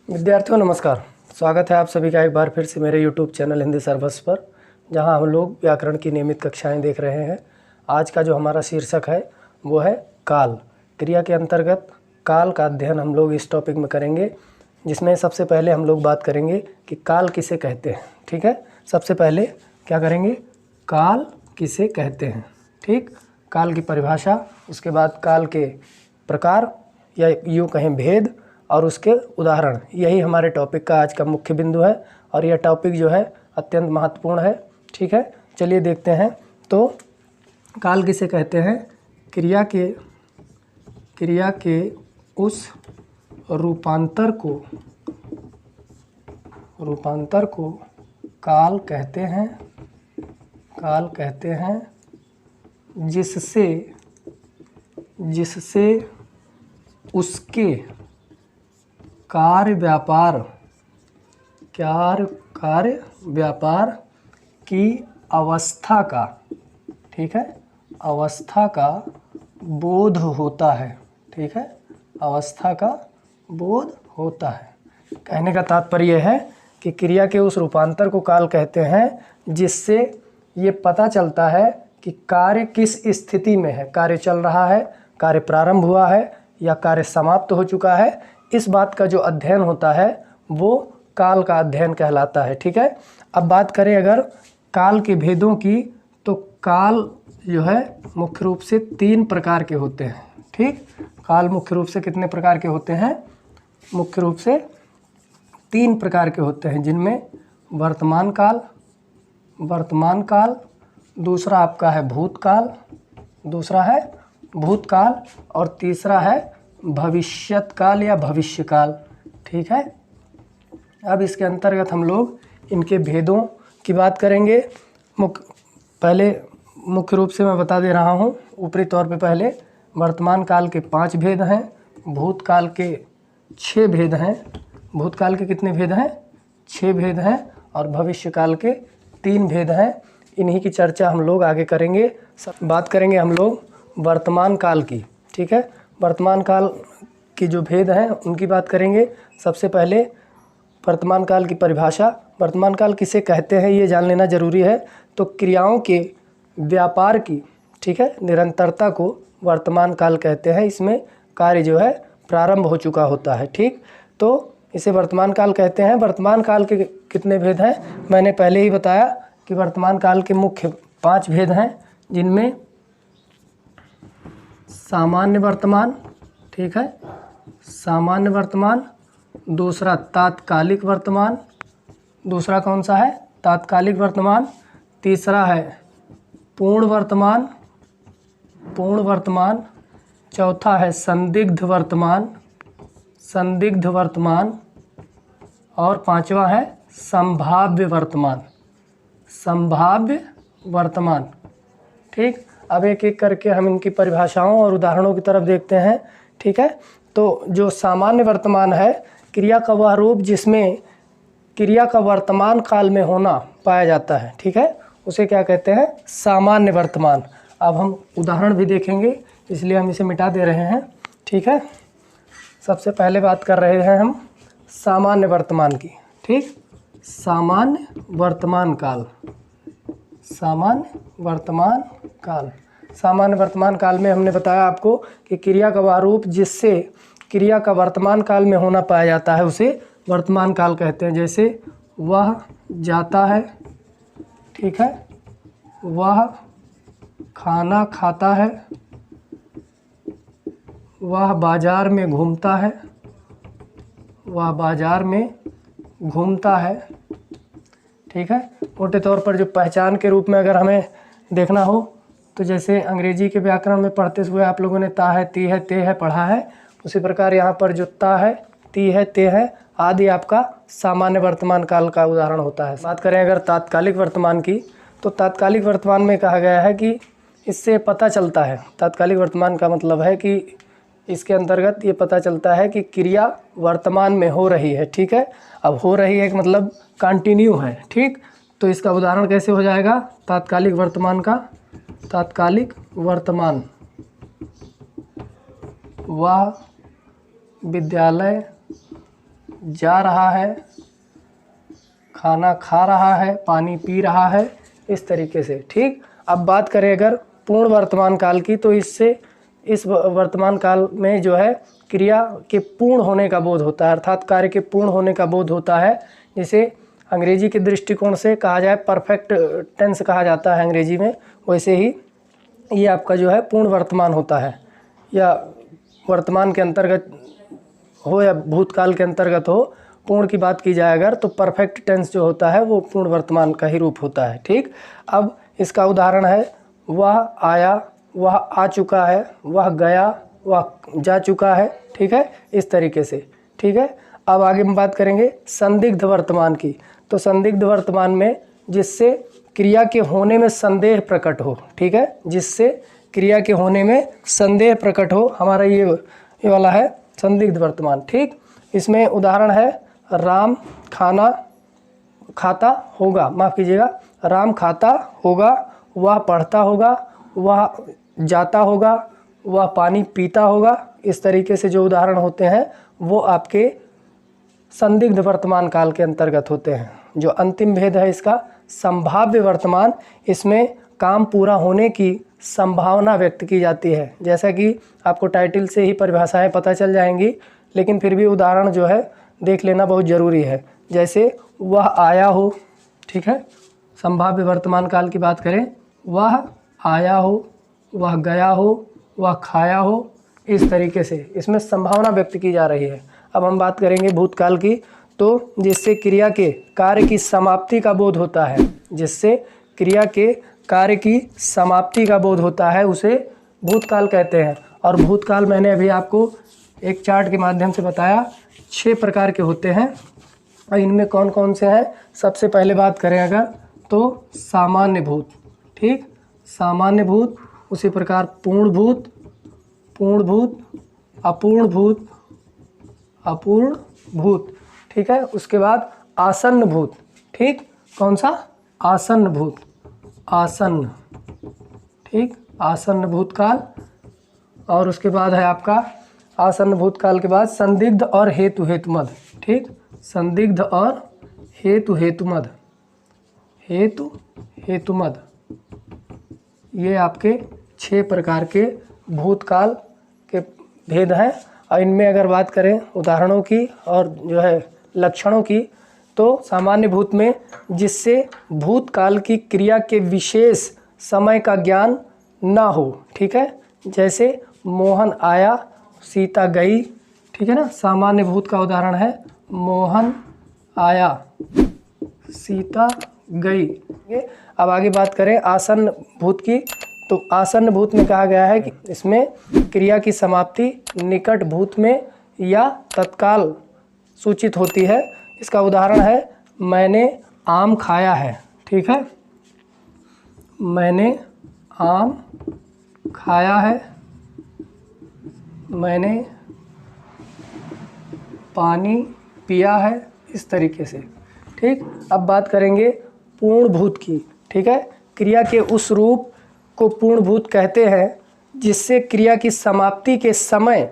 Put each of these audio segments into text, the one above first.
विद्यार्थियों नमस्कार। स्वागत है आप सभी का एक बार फिर से मेरे YouTube चैनल हिंदी सर्वस्व पर, जहां हम लोग व्याकरण की नियमित कक्षाएं देख रहे हैं। आज का जो हमारा शीर्षक है वो है काल। क्रिया के अंतर्गत काल का अध्ययन हम लोग इस टॉपिक में करेंगे, जिसमें सबसे पहले हम लोग बात करेंगे कि काल किसे कहते हैं। ठीक है, सबसे पहले क्या करेंगे, काल किसे कहते हैं। ठीक, काल की परिभाषा, उसके बाद काल के प्रकार या यूँ कहें भेद, और उसके उदाहरण। यही हमारे टॉपिक का आज का मुख्य बिंदु है और यह टॉपिक जो है अत्यंत महत्वपूर्ण है। ठीक है, चलिए देखते हैं। तो काल किसे कहते हैं, क्रिया के उस रूपांतर को काल कहते हैं जिससे उसके कार्य व्यापार की अवस्था का, ठीक है, अवस्था का बोध होता है। ठीक है, अवस्था का बोध होता है। कहने का तात्पर्य है कि क्रिया के उस रूपांतर को काल कहते हैं जिससे ये पता चलता है कि कार्य किस स्थिति में है, कार्य चल रहा है, कार्य प्रारंभ हुआ है या कार्य समाप्त हो चुका है। इस बात का जो अध्ययन होता है वो काल का अध्ययन कहलाता है। ठीक है, अब बात करें अगर काल के भेदों की, तो काल जो है मुख्य रूप से 3 प्रकार के होते हैं। ठीक, काल मुख्य रूप से कितने प्रकार के होते हैं, मुख्य रूप से 3 प्रकार के होते हैं, जिनमें वर्तमान काल, दूसरा आपका है भूतकाल, और तीसरा है भविष्यत काल या भविष्यकाल। ठीक है, अब इसके अंतर्गत हम लोग इनके भेदों की बात करेंगे। पहले मुख्य रूप से मैं बता दे रहा हूँ ऊपरी तौर पे। पहले वर्तमान काल के 5 भेद हैं, भूतकाल के 6 भेद हैं। भूतकाल के कितने भेद हैं, 6 भेद हैं, और भविष्यकाल के 3 भेद हैं। इन्हीं की चर्चा हम लोग आगे करेंगे। बात करेंगे हम लोग वर्तमान काल की। ठीक है, वर्तमान काल की जो भेद हैं उनकी बात करेंगे। सबसे पहले वर्तमान काल की परिभाषा, वर्तमान काल किसे कहते हैं ये जान लेना जरूरी है। तो क्रियाओं के व्यापार की, ठीक है, निरंतरता को वर्तमान काल कहते हैं। इसमें कार्य जो है प्रारंभ हो चुका होता है। ठीक, तो इसे वर्तमान काल कहते हैं। वर्तमान काल के कितने भेद हैं, मैंने पहले ही बताया कि वर्तमान काल के मुख्य 5 भेद हैं, जिनमें सामान्य वर्तमान, ठीक है, सामान्य वर्तमान, दूसरा तात्कालिक वर्तमान, दूसरा कौन सा है, तात्कालिक वर्तमान, तीसरा है पूर्ण वर्तमान, चौथा है संदिग्ध वर्तमान, और 5वां है संभाव्य वर्तमान। ठीक, अब एक एक करके हम इनकी परिभाषाओं और उदाहरणों की तरफ देखते हैं। ठीक है, तो जो सामान्य वर्तमान है, क्रिया का वह रूप जिसमें क्रिया का वर्तमान काल में होना पाया जाता है। ठीक है, उसे क्या कहते हैं, सामान्य वर्तमान। अब हम उदाहरण भी देखेंगे, इसलिए हम इसे मिटा दे रहे हैं। ठीक है, सबसे पहले बात कर रहे हैं हम सामान्य वर्तमान की। ठीक, सामान्य वर्तमान काल में हमने बताया आपको कि क्रिया का वह रूप जिससे क्रिया का वर्तमान काल में होना पाया जाता है उसे वर्तमान काल कहते हैं। जैसे वह जाता है, ठीक है, वह खाना खाता है, वह बाजार में घूमता है। ठीक है, मोटे तौर पर जो पहचान के रूप में अगर हमें देखना हो, तो जैसे अंग्रेजी के व्याकरण में पढ़ते हुए आप लोगों ने ता है, ती है, ते है पढ़ा है, उसी प्रकार यहाँ पर जो ता है, ती है, ते है आदि आपका सामान्य वर्तमान काल का उदाहरण होता है। बात करें अगर तात्कालिक वर्तमान की, तो तात्कालिक वर्तमान में कहा गया है कि इससे पता चलता है, तात्कालिक वर्तमान का मतलब है कि इसके अंतर्गत ये पता चलता है कि क्रिया वर्तमान में हो रही है। ठीक है, अब हो रही है मतलब कंटिन्यू है। ठीक, तो इसका उदाहरण कैसे हो जाएगा तात्कालिक वर्तमान का, तात्कालिक वर्तमान, वह विद्यालय जा रहा है, खाना खा रहा है, पानी पी रहा है, इस तरीके से। ठीक, अब बात करें अगर पूर्ण वर्तमान काल की, तो इससे इस वर्तमान काल में जो है क्रिया के पूर्ण होने का बोध होता है, अर्थात कार्य के पूर्ण होने का बोध होता है, जिसे अंग्रेजी के दृष्टिकोण से कहा जाए परफेक्ट टेंस कहा जाता है अंग्रेजी में। वैसे ही ये आपका जो है पूर्ण वर्तमान होता है, या वर्तमान के अंतर्गत हो या भूतकाल के अंतर्गत हो, पूर्ण की बात की जाए अगर, तो परफेक्ट टेंस जो होता है वो पूर्ण वर्तमान का ही रूप होता है। ठीक, अब इसका उदाहरण है वह आया, वह आ चुका है, वह गया, वह जा चुका है। ठीक है, इस तरीके से। ठीक है, अब आगे हम बात करेंगे संदिग्ध वर्तमान की। तो संदिग्ध वर्तमान में जिससे क्रिया के होने में संदेह प्रकट हो। ठीक है, जिससे क्रिया के होने में संदेह प्रकट हो, हमारा ये वाला है संदिग्ध वर्तमान। ठीक, इसमें उदाहरण है राम खाना खाता होगा, माफ़ कीजिएगा, राम खाता होगा, वह पढ़ता होगा, वह जाता होगा, वह पानी पीता होगा। इस तरीके से जो उदाहरण होते हैं वो आपके संदिग्ध वर्तमान काल के अंतर्गत होते हैं। जो अंतिम भेद है इसका संभाव्य वर्तमान, इसमें काम पूरा होने की संभावना व्यक्त की जाती है। जैसा कि आपको टाइटल से ही परिभाषाएं पता चल जाएंगी, लेकिन फिर भी उदाहरण जो है देख लेना बहुत ज़रूरी है। जैसे वह आया हो, ठीक है, संभाव्य वर्तमान काल की बात करें, वह आया हो, वह गया हो, वह खाया हो, इस तरीके से इसमें संभावना व्यक्त की जा रही है। अब हम बात करेंगे भूतकाल की, तो जिससे क्रिया के कार्य की समाप्ति का बोध होता है, जिससे क्रिया के कार्य की समाप्ति का बोध होता है, उसे भूतकाल कहते हैं। और भूतकाल मैंने अभी आपको एक चार्ट के माध्यम से बताया 6 प्रकार के होते हैं, और इनमें कौन कौन से हैं। सबसे पहले बात करें अगर, तो सामान्य भूत। ठीक, सामान्य भूत, उसी प्रकार पूर्ण भूत, पूर्ण भूत, अपूर्ण भूत, अपूर्ण भूत। ठीक है, उसके बाद आसन्न भूत। ठीक, कौन सा? आसन्न भूत, आसन्न। ठीक, आसन्न भूतकाल। और उसके बाद है आपका आसन्न भूतकाल के बाद संदिग्ध और हेतु हेतुमद। ठीक, संदिग्ध और हेतु हेतुमद, हेतु हेतुमद, ये आपके 6 प्रकार के भूतकाल के भेद हैं। और इनमें अगर बात करें उदाहरणों की और जो है लक्षणों की, तो सामान्य भूत में जिससे भूतकाल की क्रिया के विशेष समय का ज्ञान ना हो। ठीक है, जैसे मोहन आया, सीता गई। ठीक है ना, सामान्य भूत का उदाहरण है मोहन आया, सीता गई। अब आगे बात करें आसन्न भूत की, तो आसन्न भूत में कहा गया है कि इसमें क्रिया की समाप्ति निकट भूत में या तत्काल सूचित होती है। इसका उदाहरण है मैंने आम खाया है। ठीक है, मैंने आम खाया है, मैंने पानी पिया है, इस तरीके से। ठीक, अब बात करेंगे पूर्ण भूत की। ठीक है, क्रिया के उस रूप को पूर्ण भूत कहते हैं जिससे क्रिया की समाप्ति के समय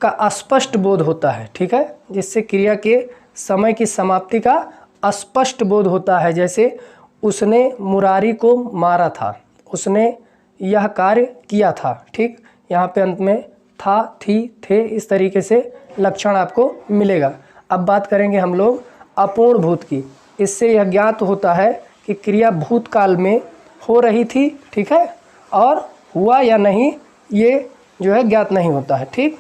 का स्पष्ट बोध होता है। ठीक है, जिससे क्रिया के समय की समाप्ति का स्पष्ट बोध होता है। जैसे उसने मुरारी को मारा था, उसने यह कार्य किया था। ठीक, यहाँ पे अंत में था, थी, थे, इस तरीके से लक्षण आपको मिलेगा। अब बात करेंगे हम लोग अपूर्ण भूत की। इससे यह ज्ञात होता है कि क्रिया भूतकाल में हो रही थी। ठीक है, और हुआ या नहीं ये जो है ज्ञात नहीं होता है। ठीक,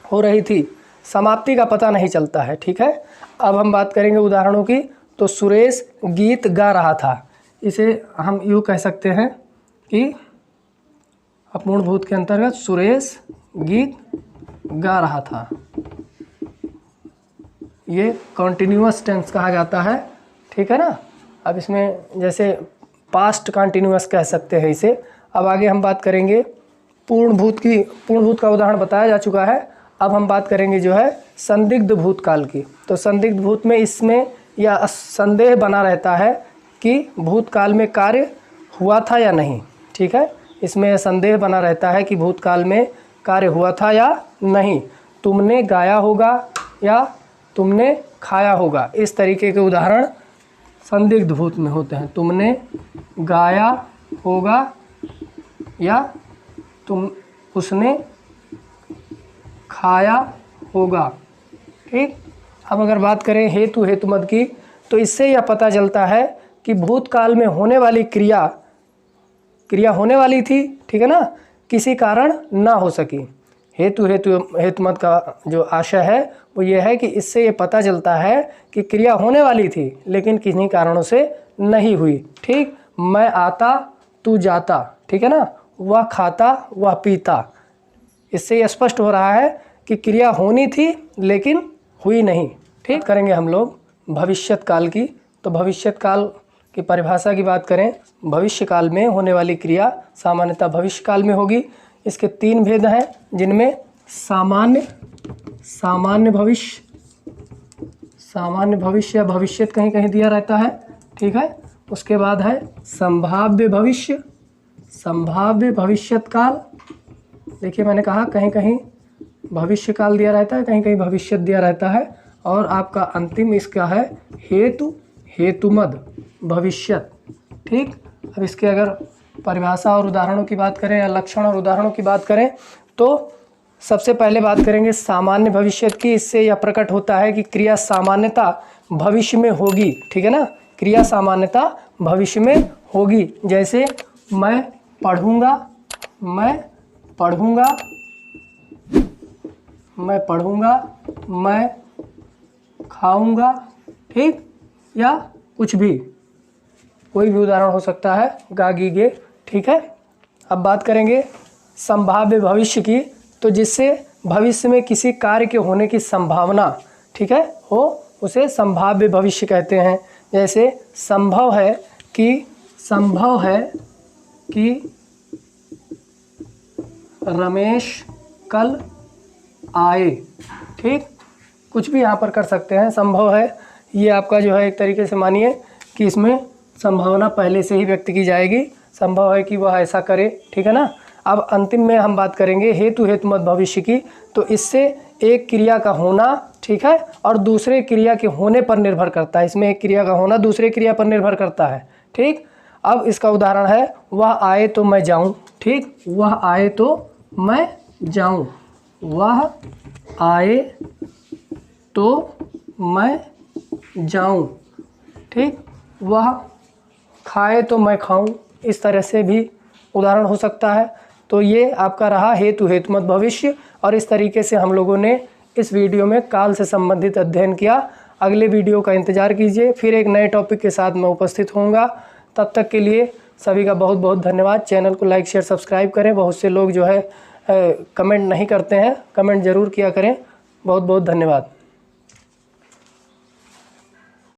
हो रही थी, समाप्ति का पता नहीं चलता है। ठीक है, अब हम बात करेंगे उदाहरणों की, तो सुरेश गीत गा रहा था। इसे हम यूँ कह सकते हैं कि अपूर्ण भूत के अंतर्गत सुरेश गीत गा रहा था, ये कॉन्टिन्यूअस टेंस कहा जाता है। ठीक है ना, अब इसमें जैसे पास्ट कॉन्टिन्यूअस कह सकते हैं इसे। अब आगे हम बात करेंगे पूर्ण भूत की। पूर्ण भूत का उदाहरण बताया जा चुका है। अब हम बात करेंगे जो है संदिग्ध भूतकाल की। तो संदिग्ध भूत में इसमें यह संदेह बना रहता है कि भूतकाल में कार्य हुआ था या नहीं। ठीक है, इसमें यह संदेह बना रहता है कि भूतकाल में कार्य हुआ था या नहीं। तुमने गाया होगा या तुमने खाया होगा। इस तरीके के उदाहरण संदिग्ध भूत में होते हैं। तुमने गाया होगा या उसने खाया होगा। ठीक। अब अगर बात करें हेतु हेतुमद की, तो इससे यह पता चलता है कि भूतकाल में होने वाली क्रिया होने वाली थी, ठीक है ना, किसी कारण ना हो सकी। हेतुमद का जो आशय है वो ये है कि इससे ये पता चलता है कि क्रिया होने वाली थी लेकिन किन्हीं कारणों से नहीं हुई। ठीक। मैं आता तू जाता, ठीक है ना, वह खाता वह पीता। इससे यह स्पष्ट हो रहा है कि क्रिया होनी थी लेकिन हुई नहीं। ठीक। करेंगे हम लोग भविष्यत काल की। तो भविष्यत काल की परिभाषा की बात करें, भविष्य काल में होने वाली क्रिया सामान्यतः भविष्य काल में होगी। इसके 3 भेद हैं, जिनमें सामान्य भविष्य या भविष्यत कहीं कहीं दिया रहता है। ठीक है। उसके बाद है संभाव्य भविष्यत काल। देखिए मैंने कहा कहीं कहीं भविष्य काल दिया रहता है, कहीं कहीं भविष्यत दिया रहता है। और आपका अंतिम इसका है हेतुमद भविष्यत। ठीक। अब इसके अगर परिभाषा और उदाहरणों की बात करें या लक्षण और उदाहरणों की बात करें, तो सबसे पहले बात करेंगे सामान्य भविष्यत की। इससे यह प्रकट होता है कि क्रिया सामान्यता भविष्य में होगी। ठीक है ना, क्रिया सामान्यता भविष्य में होगी। जैसे मैं पढ़ूंगा, मैं खाऊंगा। ठीक। या कुछ भी, कोई भी उदाहरण हो सकता है, गा गी गे। ठीक है। अब बात करेंगे संभाव्य भविष्य की। तो जिससे भविष्य में किसी कार्य के होने की संभावना, ठीक है, हो, उसे संभाव्य भविष्य कहते हैं। जैसे संभव है कि रमेश कल आए। ठीक। कुछ भी यहाँ पर कर सकते हैं। संभव है, ये आपका जो है एक तरीके से मानिए कि इसमें संभावना पहले से ही व्यक्त की जाएगी। संभव है कि वह ऐसा करे। ठीक है ना। अब अंतिम में हम बात करेंगे हेतुमद भविष्य की। तो इससे एक क्रिया का होना, ठीक है, और दूसरे क्रिया के होने पर निर्भर करता है। इसमें एक क्रिया का होना दूसरे क्रिया पर निर्भर करता है। ठीक। अब इसका उदाहरण है वह आए तो मैं जाऊं। ठीक। वह आए तो मैं जाऊं, वह आए तो मैं जाऊं। ठीक। वह खाए तो मैं खाऊं। इस तरह से भी उदाहरण हो सकता है। तो ये आपका रहा हेतुमद भविष्य। और इस तरीके से हम लोगों ने इस वीडियो में काल से संबंधित अध्ययन किया। अगले वीडियो का इंतज़ार कीजिए, फिर एक नए टॉपिक के साथ मैं उपस्थित होऊंगा। तब तक के लिए सभी का बहुत बहुत धन्यवाद। चैनल को लाइक शेयर सब्सक्राइब करें। बहुत से लोग जो है कमेंट नहीं करते हैं, कमेंट ज़रूर किया करें। बहुत बहुत धन्यवाद।